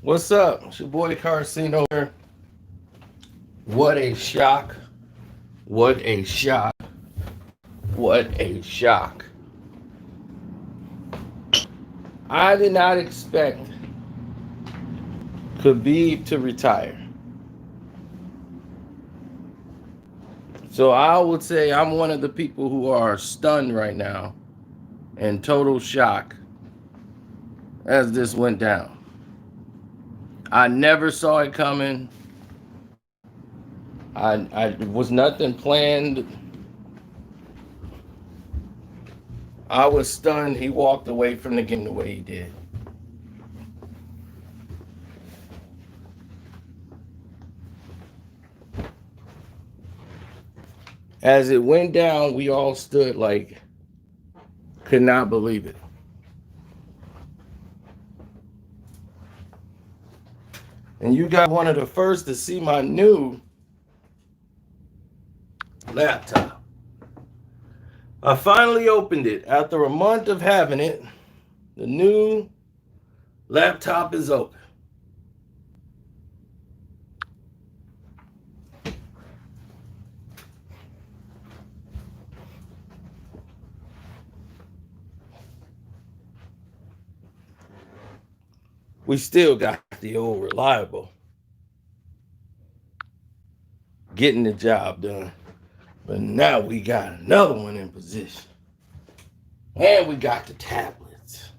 What's up? It's your boy Carcino here. What a shock. What a shock. What a shock. I did not expect Khabib to retire. So I would say I'm one of the people who are stunned right now in total shock as this went down. I never saw it coming. I was nothing planned. I was stunned he walked away from the game the way he did. As it went down, we all stood like, could not believe it. And you got one of the first to see my new laptop. I finally opened it after a month of having it. The new laptop is open. We still got the old reliable getting the job done. But now we got another one in position. And we got the tablets.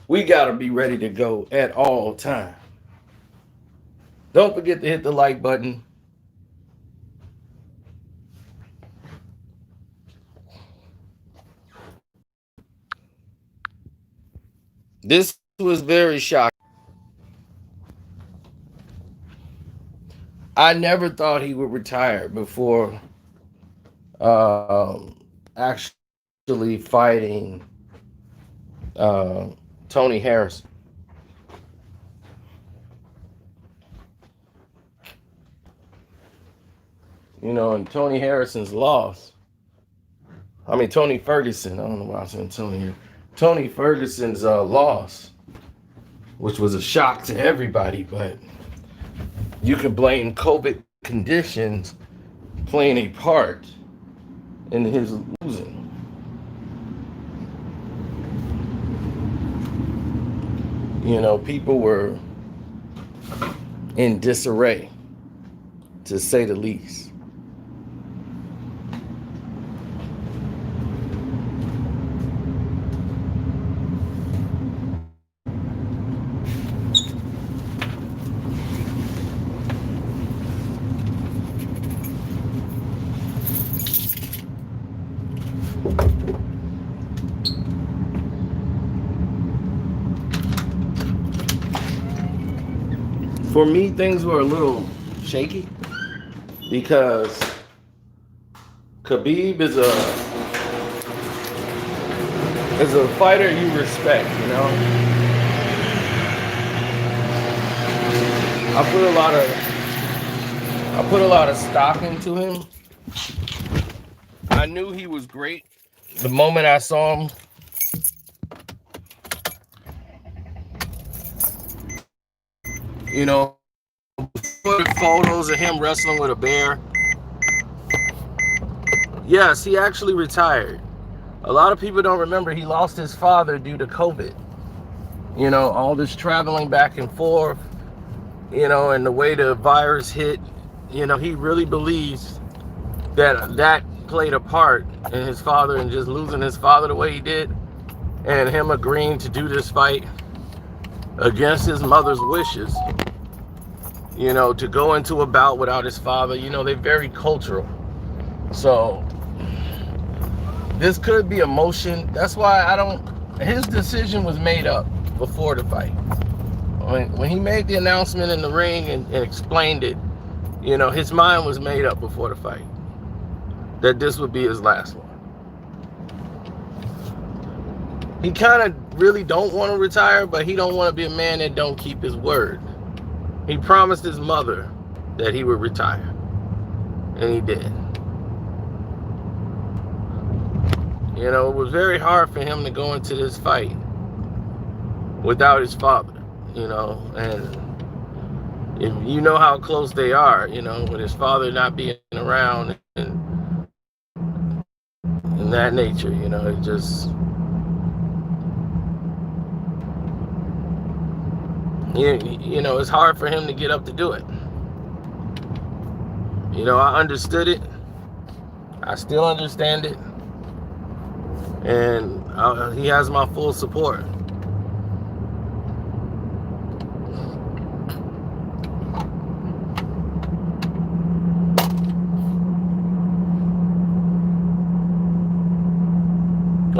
We got to be ready to go at all times. Don't forget to hit the like button. This was very shocking. I never thought he would retire before actually fighting Tony Harrison. You know, and Tony Harrison's loss. Tony Ferguson. I don't know why I'm saying Tony here. Tony Ferguson's loss, which was a shock to everybody, but you can blame COVID conditions playing a part in his losing. You know, people were in disarray, to say the least. For me, things were a little shaky because Khabib is a fighter you respect, you know. I put a lot of stock into him. I knew he was great the moment I saw him. You know, photos of him wrestling with a bear. Yes, he actually retired. A lot of people don't remember he lost his father due to COVID. You know, all this traveling back and forth, you know, and the way the virus hit, you know, he really believes that played a part in his father and just losing his father the way he did, and him agreeing to do this fight against his mother's wishes, you know, to go into a bout without his father. You know, they're very cultural. So this could be emotion. That's why his decision was made up before the fight. When he made the announcement in the ring and explained it, you know, his mind was made up before the fight that this would be his last one. He kind of really don't want to retire, but he don't want to be a man that don't keep his word. He promised his mother that he would retire, and he did. You know, it was very hard for him to go into this fight without his father, and if you know how close they are, with his father not being around and that nature, it just, it's hard for him to get up to do it. I understood it. I still understand it. And he has my full support.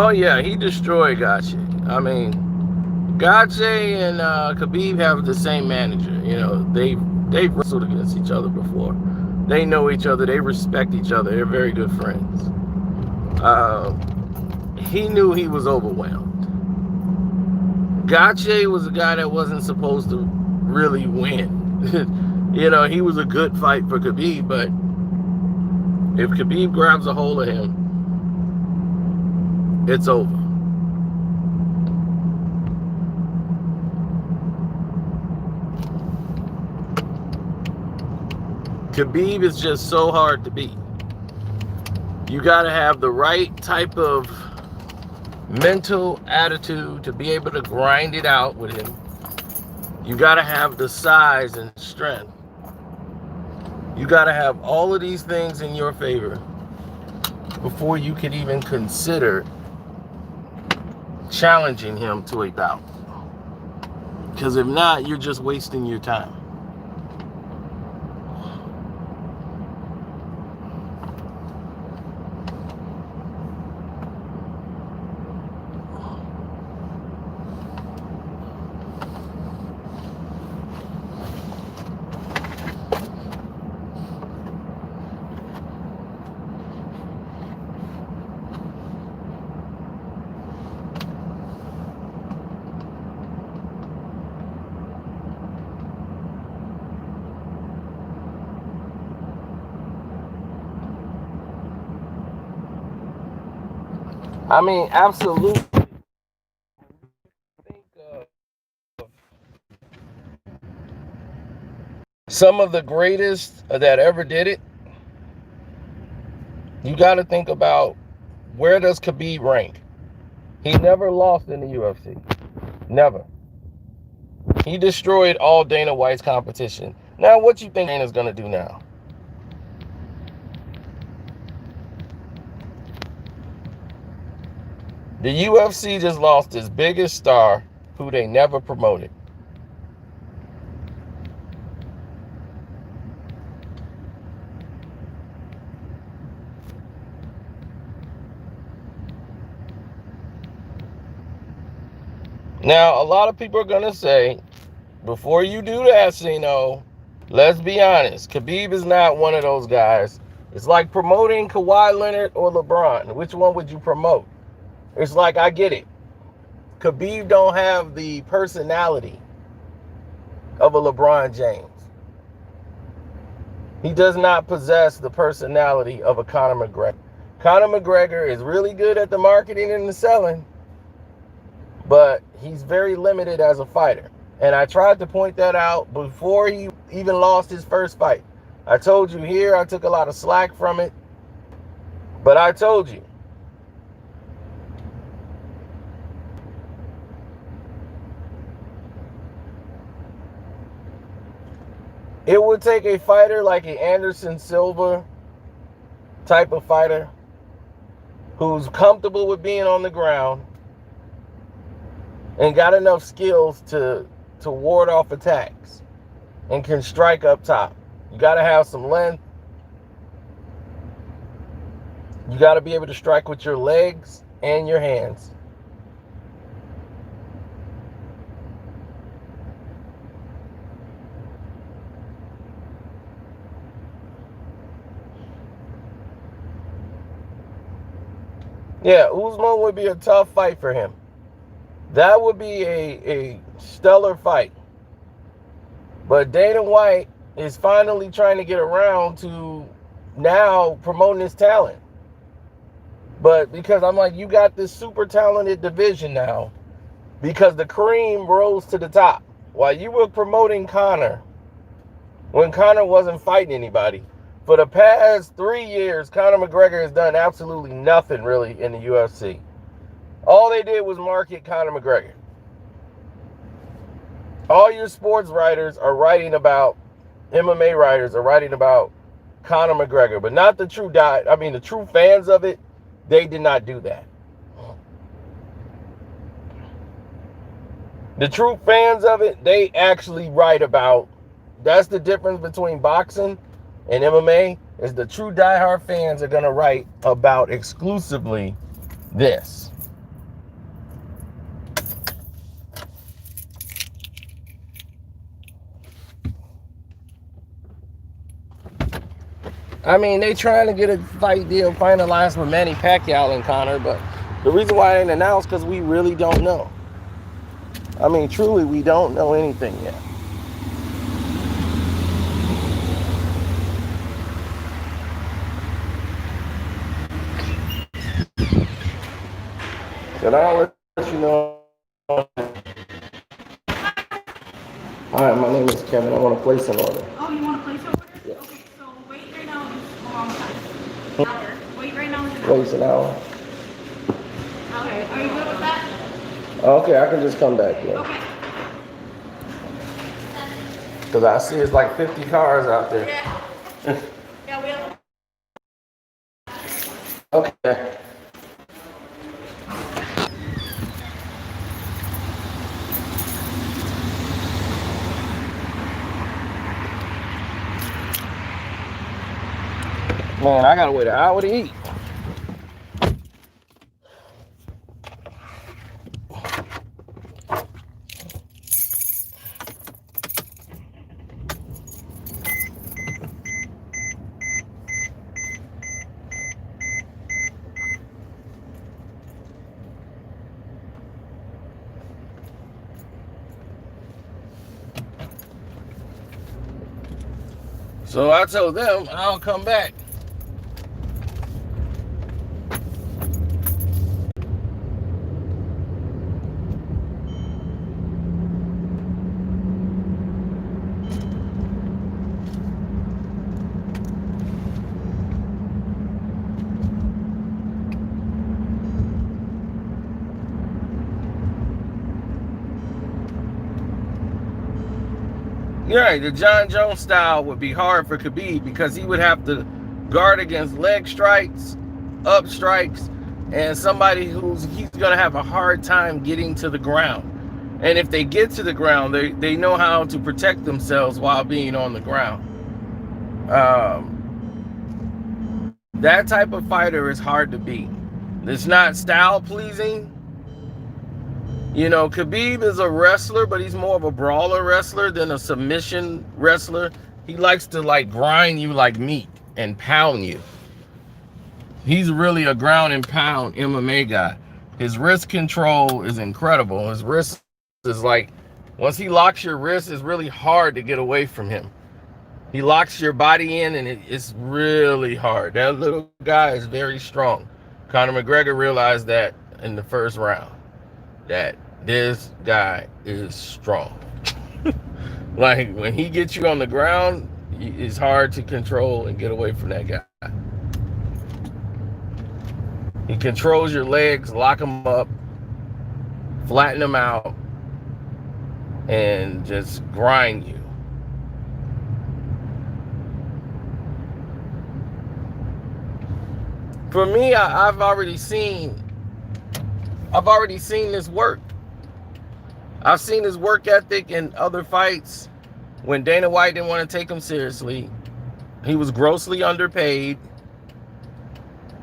Oh yeah, he destroyed Gaethje. I mean, Gaethje and Khabib have the same manager. They've wrestled against each other before. They know each other. They respect each other. They're very good friends. He knew he was overwhelmed. Gaethje was a guy that wasn't supposed to really win. He was a good fight for Khabib, but if Khabib grabs a hold of him, it's over. Khabib is just so hard to beat. You got to have the right type of mental attitude to be able to grind it out with him. You got to have the size and strength. You got to have all of these things in your favor before you can even consider challenging him to a bout. Because if not, you're just wasting your time. I mean, absolutely. Think some of the greatest that ever did it. You got to think about, where does Khabib rank? He never lost in the UFC. Never. He destroyed all Dana White's competition. Now, what you think Dana's going to do now? The UFC just lost its biggest star, who they never promoted. Now, a lot of people are going to say, before you do that, Sino, let's be honest. Khabib is not one of those guys. It's like promoting Kawhi Leonard or LeBron. Which one would you promote? It's like, I get it. Khabib don't have the personality of a LeBron James. He does not possess the personality of a Conor McGregor. Conor McGregor is really good at the marketing and the selling, but he's very limited as a fighter. And I tried to point that out before he even lost his first fight. I told you here, I took a lot of slack from it, but I told you, it would take a fighter like an Anderson Silva type of fighter who's comfortable with being on the ground and got enough skills to ward off attacks and can strike up top. You got to have some length. You got to be able to strike with your legs and your hands. Yeah, Usman would be a tough fight for him. That would be a stellar fight. But Dana White is finally trying to get around to now promoting his talent. But because I'm like, you got this super talented division now, because the cream rose to the top. While you were promoting Conor, when Conor wasn't fighting anybody, for the past 3 years, Conor McGregor has done absolutely nothing really in the UFC. All they did was market Conor McGregor. All your sports writers are writing about, MMA writers are writing about Conor McGregor, but not the true the true fans of it. They did not do that. The true fans of it, they actually write about. That's the difference between boxing and MMA, is the true diehard fans are gonna write about exclusively this. I mean, they trying to get a fight deal finalized with Manny Pacquiao and Conor, but the reason why it ain't announced because we really don't know. I mean, truly, we don't know anything yet. But I'll let you know. All right, my name is Kevin. I want to place an order. Oh, you want to place an order? Yeah. Okay, so wait right now is a long time. Hour. Wait right now is an hour. Place an hour. Okay, are you good with that? Okay, I can just come back here. Okay. Because I see it's like 50 cars out there. Yeah. Yeah, we have. Okay. Man, I gotta wait an hour to eat. So I told them I'll come back. You're right, the Jon Jones style would be hard for Khabib because he would have to guard against leg strikes, up strikes, and somebody he's going to have a hard time getting to the ground. And if they get to the ground, they know how to protect themselves while being on the ground. That type of fighter is hard to beat. It's not style pleasing. You know, Khabib is a wrestler, but he's more of a brawler wrestler than a submission wrestler. He likes to like grind you like meat and pound you. He's really a ground and pound MMA guy. His wrist control is incredible. His wrist is like, once he locks your wrist, it's really hard to get away from him. He locks your body in and it's really hard. That little guy is very strong. Conor McGregor realized that in the first round, that this guy is strong. Like when he gets you on the ground, it's hard to control and get away from that guy. He controls your legs, lock them up, flatten them out, and just grind you. For me, I've already seen this work. I've seen his work ethic in other fights when Dana White didn't want to take him seriously. He was grossly underpaid.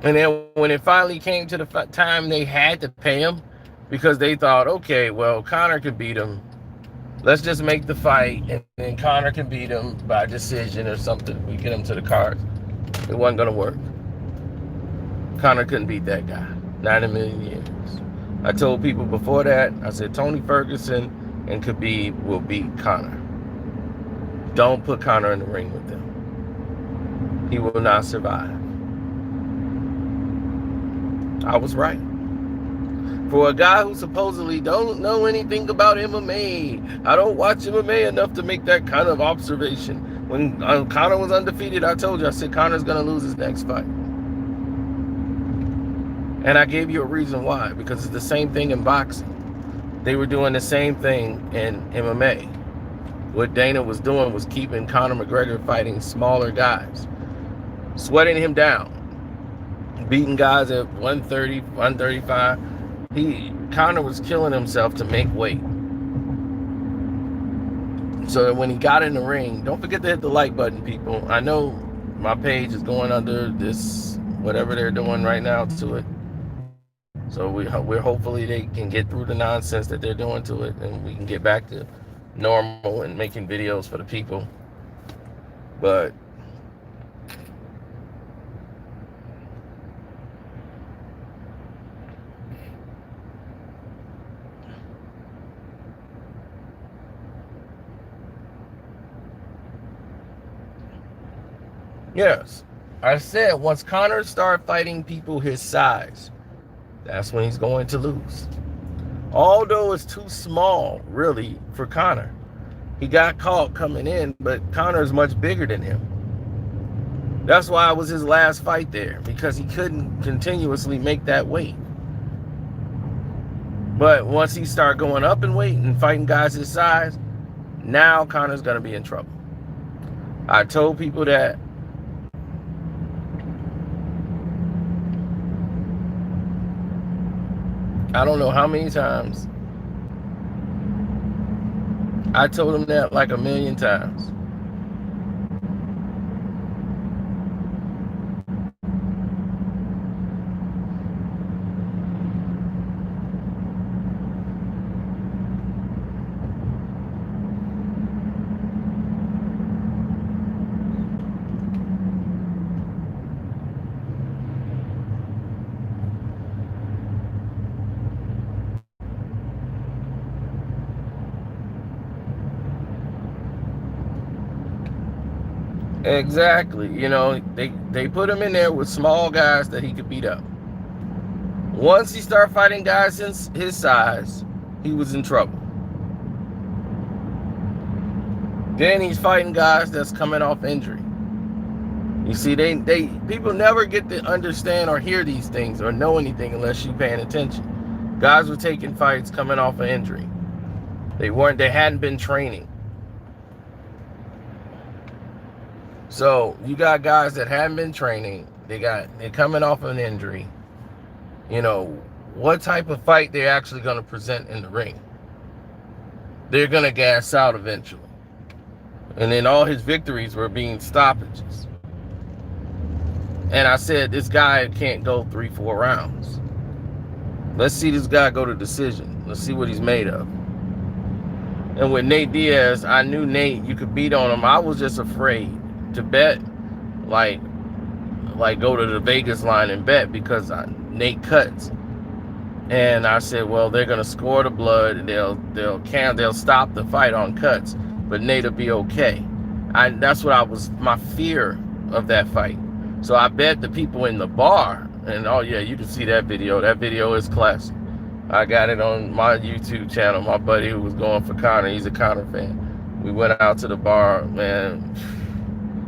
And then when it finally came to the time they had to pay him because they thought, okay, well, Conor could beat him. Let's just make the fight and then Conor can beat him by decision or something. We get him to the cards. It wasn't going to work. Conor couldn't beat that guy. Not in a million years. I told people before that, I said Tony Ferguson and Khabib will beat Conor. Don't put Conor in the ring with them. He will not survive. I was right. For a guy who supposedly don't know anything about MMA, I don't watch MMA enough to make that kind of observation. When Conor was undefeated, I told you, I said Conor's going to lose his next fight. And I gave you a reason why, because it's the same thing in boxing. They were doing the same thing in MMA. What Dana was doing was keeping Conor McGregor fighting smaller guys, sweating him down, beating guys at 130, 135. Conor was killing himself to make weight. So that when he got in the ring, don't forget to hit the like button, people. I know my page is going under this, whatever they're doing right now to it. So we're hopefully they can get through the nonsense that they're doing to it, and we can get back to normal and making videos for the people. But yes, I said once Conor starts fighting people his size, that's when he's going to lose. Although it's too small, really, for Conor. He got caught coming in, but Conor is much bigger than him. That's why it was his last fight there, because he couldn't continuously make that weight. But once he started going up in weight and fighting guys his size, now Conor's going to be in trouble. I told people that. I don't know how many times. I told him that like a million times. Exactly. You know, they put him in there with small guys that he could beat up. Once he started fighting guys his size, he was in trouble. Then he's fighting guys that's coming off injury. You see, people never get to understand or hear these things or know anything unless you're paying attention. Guys were taking fights coming off an injury. They hadn't been training. So you got guys that haven't been training. They're coming off an injury. You know, what type of fight they're actually going to present in the ring. They're going to gas out eventually. And then all his victories were being stoppages. And I said, this guy can't go 3-4 rounds. Let's see this guy go to decision. Let's see what he's made of. And with Nate Diaz, I knew Nate, you could beat on him. I was just afraid to bet, like go to the Vegas line and bet, because Nate cuts. And I said, well, they're gonna score the blood and they'll stop the fight on cuts, but Nate'll be okay. That's what my fear of that fight. So I bet the people in the bar, and oh yeah, you can see that video. That video is classic. I got it on my YouTube channel. My buddy who was going for Conor, he's a Conor fan. We went out to the bar, man.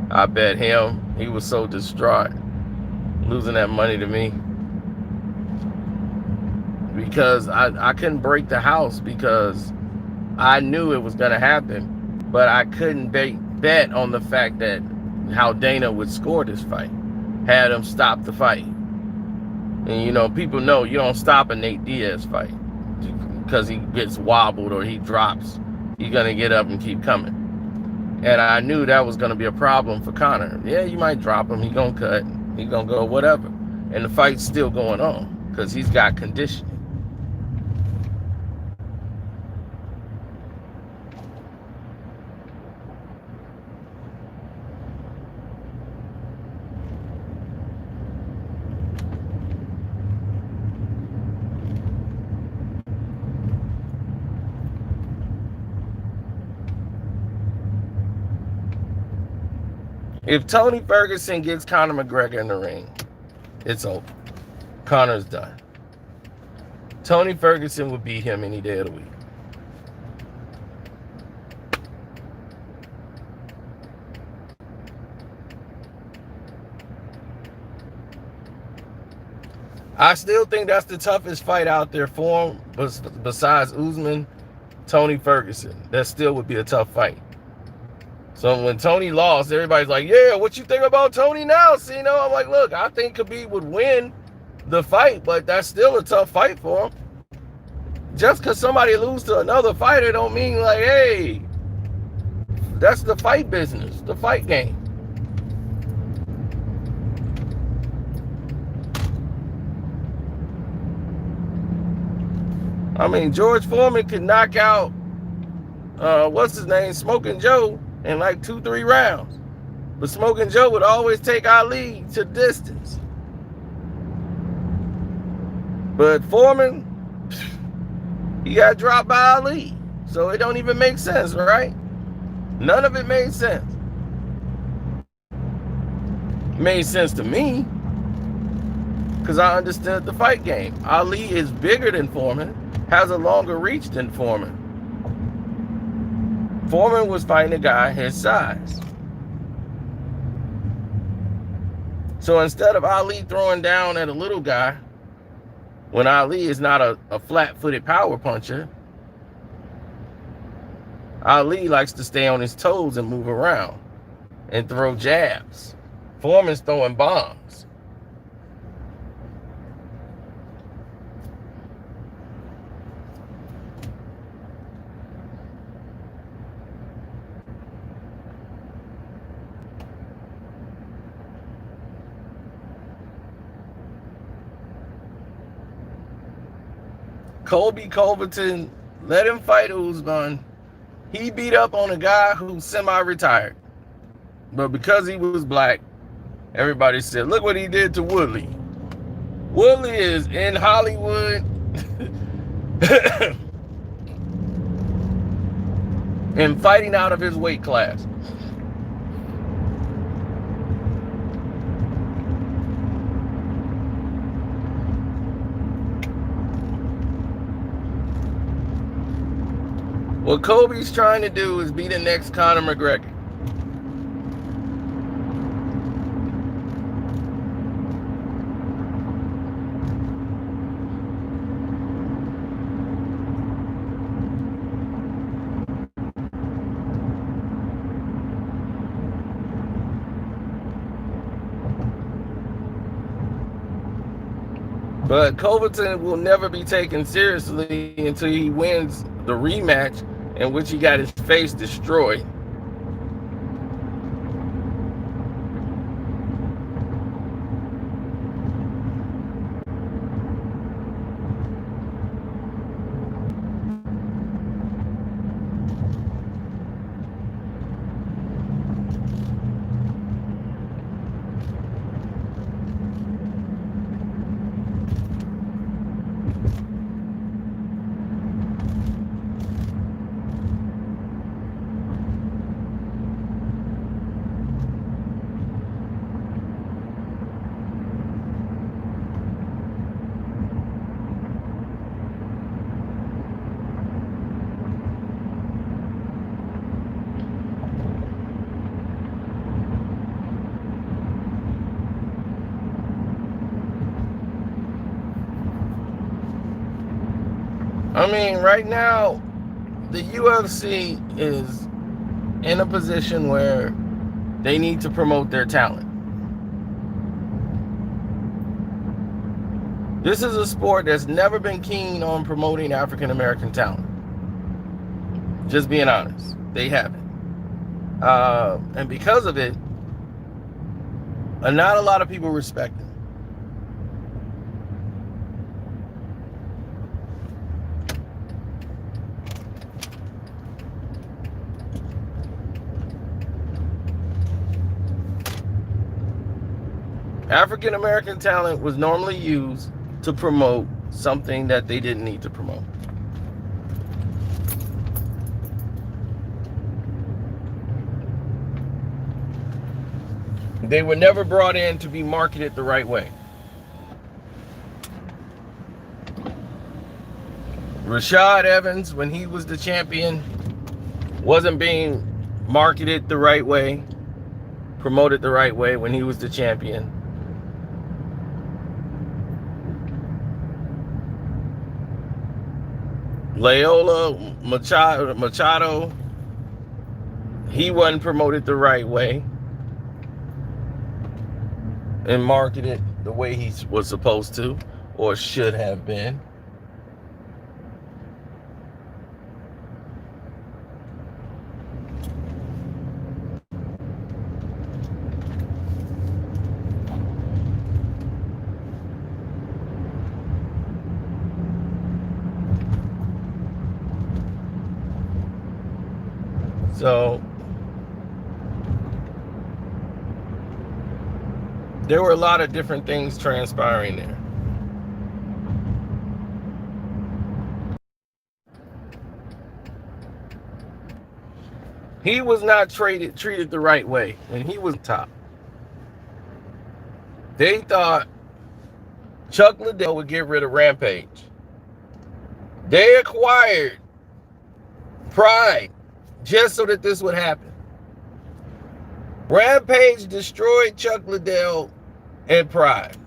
I bet him. He was so distraught, losing that money to me. Because I couldn't break the house, because I knew it was going to happen. But I couldn't bet on the fact that how Dana would score this fight. Had him stop the fight. And you know, people know you don't stop a Nate Diaz fight because he gets wobbled or he drops. He's going to get up and keep coming. And I knew that was going to be a problem for Conor. Yeah, you might drop him. He's going to cut. He's going to go whatever. And the fight's still going on because he's got conditioning. If Tony Ferguson gets Conor McGregor in the ring, it's over. Conor's done. Tony Ferguson would beat him any day of the week. I still think that's the toughest fight out there for him, besides Usman, Tony Ferguson. That still would be a tough fight. So when Tony lost, everybody's like, yeah, what you think about Tony now? See, I'm like, look, I think Khabib would win the fight, but that's still a tough fight for him. Just because somebody loses to another fighter don't mean like, hey, that's the fight business, the fight game. I mean, George Foreman could knock out, what's his name, Smoking Joe in like 2-3 rounds. But Smoking Joe would always take Ali to distance. But Foreman, he got dropped by Ali. So it don't even make sense, right? None of it made sense. It made sense to me because I understood the fight game. Ali is bigger than Foreman, has a longer reach than Foreman. Foreman was fighting a guy his size. So instead of Ali throwing down at a little guy, when Ali is not a flat-footed power puncher, Ali likes to stay on his toes and move around and throw jabs. Foreman's throwing bombs. Colby Covington, let him fight Usman. He beat up on a guy who's semi-retired. But because he was black, everybody said, look what he did to Woodley. Woodley is in Hollywood and fighting out of his weight class. What Kobe's trying to do is be the next Conor McGregor. But Covington will never be taken seriously until he wins the rematch in which he got his face destroyed. I mean, right now, the UFC is in a position where they need to promote their talent. This is a sport that's never been keen on promoting African American talent. Just being honest, they haven't. And because of it, not a lot of people respect them. African American talent was normally used to promote something that they didn't need to promote. They were never brought in to be marketed the right way. Rashad Evans, when he was the champion, wasn't being marketed the right way, promoted the right way when he was the champion. Loyola Machado, he wasn't promoted the right way and marketed the way he was supposed to or should have been. So there were a lot of different things transpiring there. He was not treated the right way when he was top. They thought Chuck Liddell would get rid of Rampage. They acquired Pride just so that this would happen. Rampage destroyed Chuck Liddell and Pride.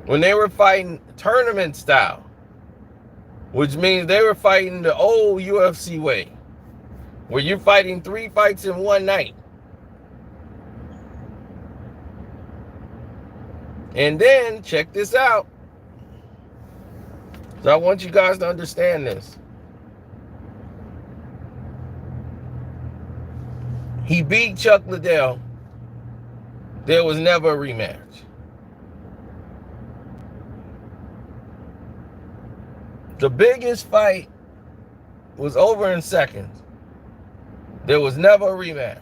When they were fighting tournament style, which means they were fighting the old UFC way, where you're fighting 3 fights in one night. And then, check this out. So I want you guys to understand this. He beat Chuck Liddell. There was never a rematch. The biggest fight was over in seconds. There was never a rematch.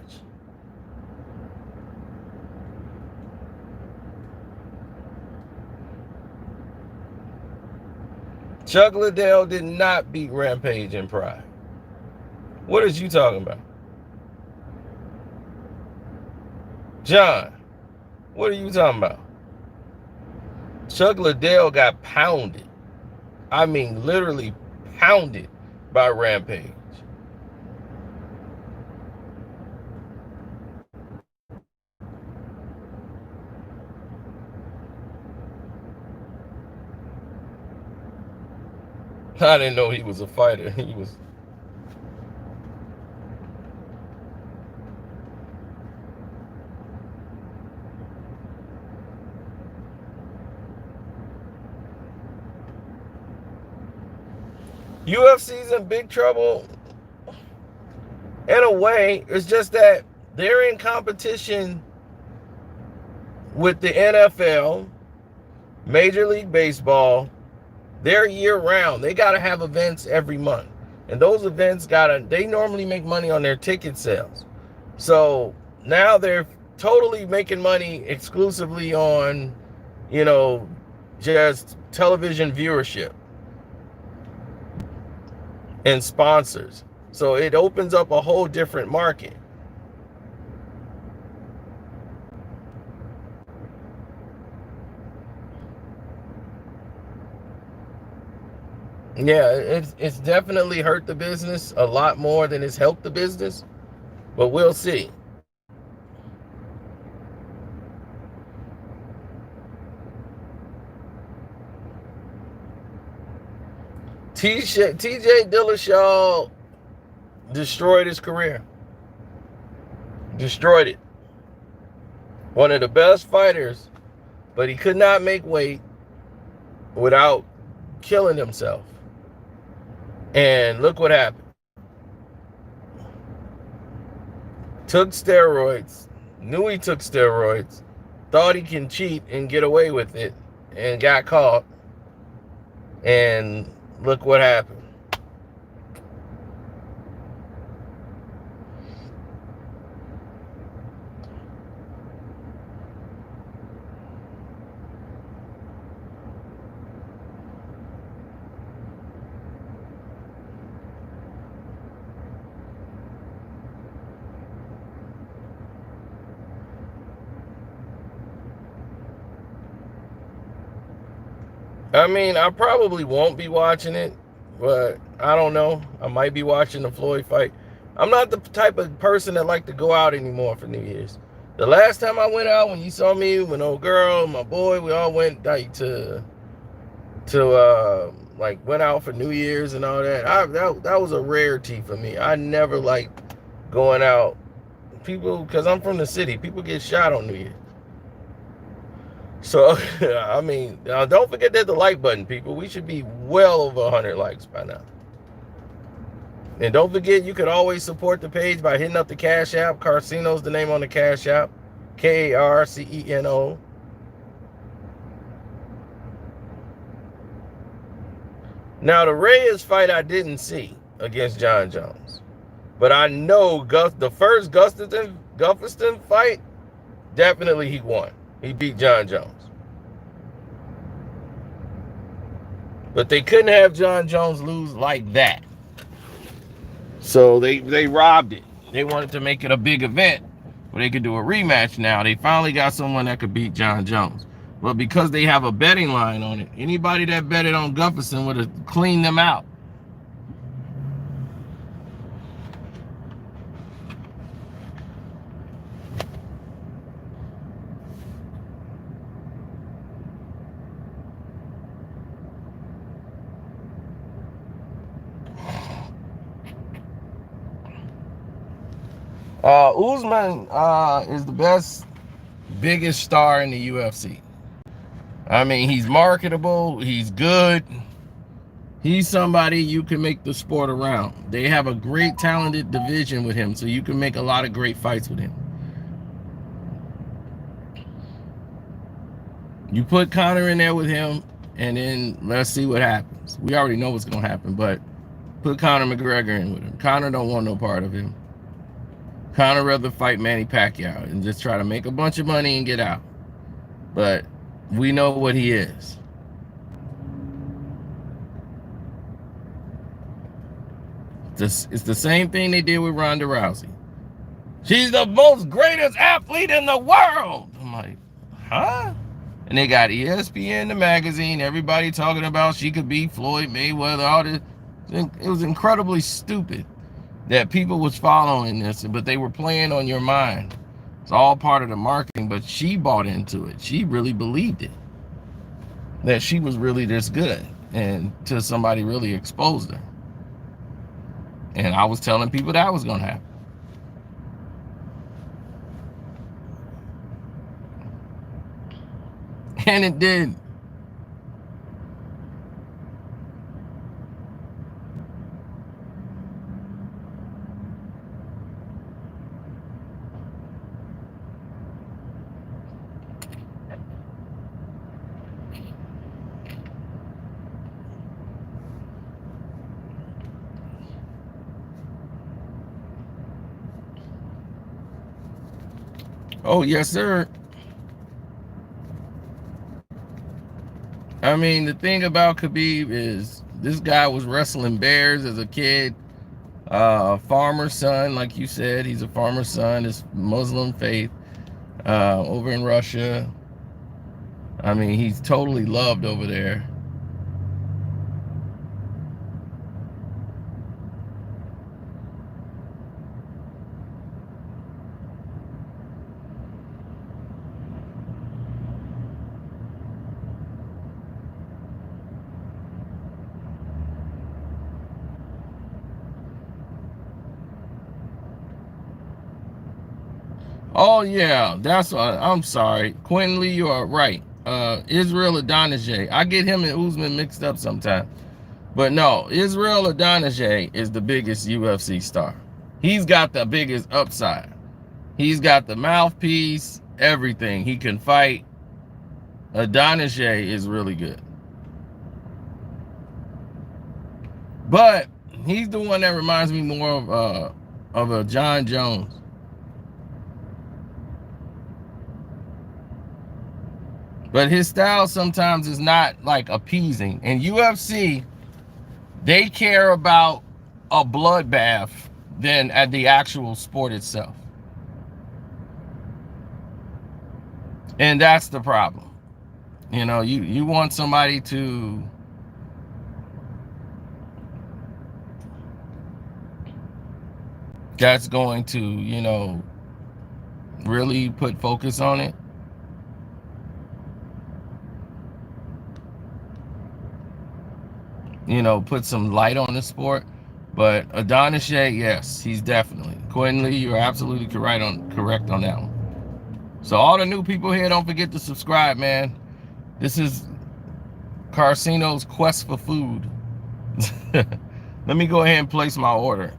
Chuck Liddell did not beat Rampage in Pride. What is you talking about? John, what are you talking about? Chuck Liddell got pounded. I mean, literally pounded by Rampage. I didn't know he was a fighter. He was. UFC's in big trouble in a way. It's just that they're in competition with the NFL, Major League Baseball. They're year round. They got to have events every month. And those events they normally make money on their ticket sales. So now they're totally making money exclusively on, just television viewership and sponsors. So it opens up a whole different market. Yeah, it's definitely hurt the business a lot more than it's helped the business, but we'll see. TJ Dillashaw destroyed his career. Destroyed it. One of the best fighters, but he could not make weight without killing himself. And look what happened. Took steroids, knew he took steroids, thought he can cheat and get away with it, and got caught. And look what happened. I mean, I probably won't be watching it, but I don't know. I might be watching the Floyd fight. I'm not the type of person that like to go out anymore for New Year's. The last time I went out, when you saw me, with old girl, my boy, we all went like like went out for New Year's and all that. That was a rarity for me. I never liked going out. People, because I'm from the city, people get shot on New Year's. So, I mean, don't forget that the like button, people. We should be well over 100 likes by now. And don't forget, you can always support the page by hitting up the Cash App. Carceno's the name on the Cash App. Karceno. Now, the Reyes fight I didn't see against Jon Jones. But I know the first Gustafsson fight, definitely he won. He beat Jon Jones. But they couldn't have Jon Jones lose like that. So they robbed it. They wanted to make it a big event where they could do a rematch now. They finally got someone that could beat Jon Jones. But because they have a betting line on it, anybody that betted on Gustafsson would have cleaned them out. Usman is the biggest star in the UFC. I mean, he's marketable, he's good. He's somebody you can make the sport around. They have a great talented division with him, so you can make a lot of great fights with him. You put Conor in there with him, and then let's see what happens. We already know what's going to happen, but put Conor McGregor in with him. Conor don't want no part of him. Conor rather fight Manny Pacquiao and just try to make a bunch of money and get out. But we know what he is. It's the same thing they did with Ronda Rousey. She's the most greatest athlete in the world. I'm like, huh? And they got ESPN, the magazine, everybody talking about she could beat Floyd Mayweather, all this. It was incredibly stupid that people was following this, but they were playing on your mind. It's all part of the marketing, but she bought into it. She really believed it, that she was really this good, and till somebody really exposed her. And I was telling people that was going to happen. And it did. Oh, yes, sir. I mean, the thing about Khabib is this guy was wrestling bears as a kid. Farmer's son, like you said, he's a farmer's son. It's Muslim faith over in Russia. I mean, he's totally loved over there. Oh yeah, that's I'm sorry, Quentin Lee, you are right. Israel Adonijay, I get him and Usman mixed up sometimes, but no, Israel Adonijay is the biggest UFC star. He's got the biggest upside. He's got the mouthpiece, everything. He can fight. Adonijay is really good, but he's the one that reminds me more of a Jon Jones. But his style sometimes is not like appeasing. In UFC, they care about a bloodbath than at the actual sport itself. And that's the problem. You know, you want somebody to that's going to, you know, really put focus on it. You know, put some light on the sport. But Adonis, yes, he's definitely. Quentin Lee, you're absolutely correct on that one. So all the new people here, don't forget to subscribe, man. This is Carcino's quest for food. Let me go ahead and place my order.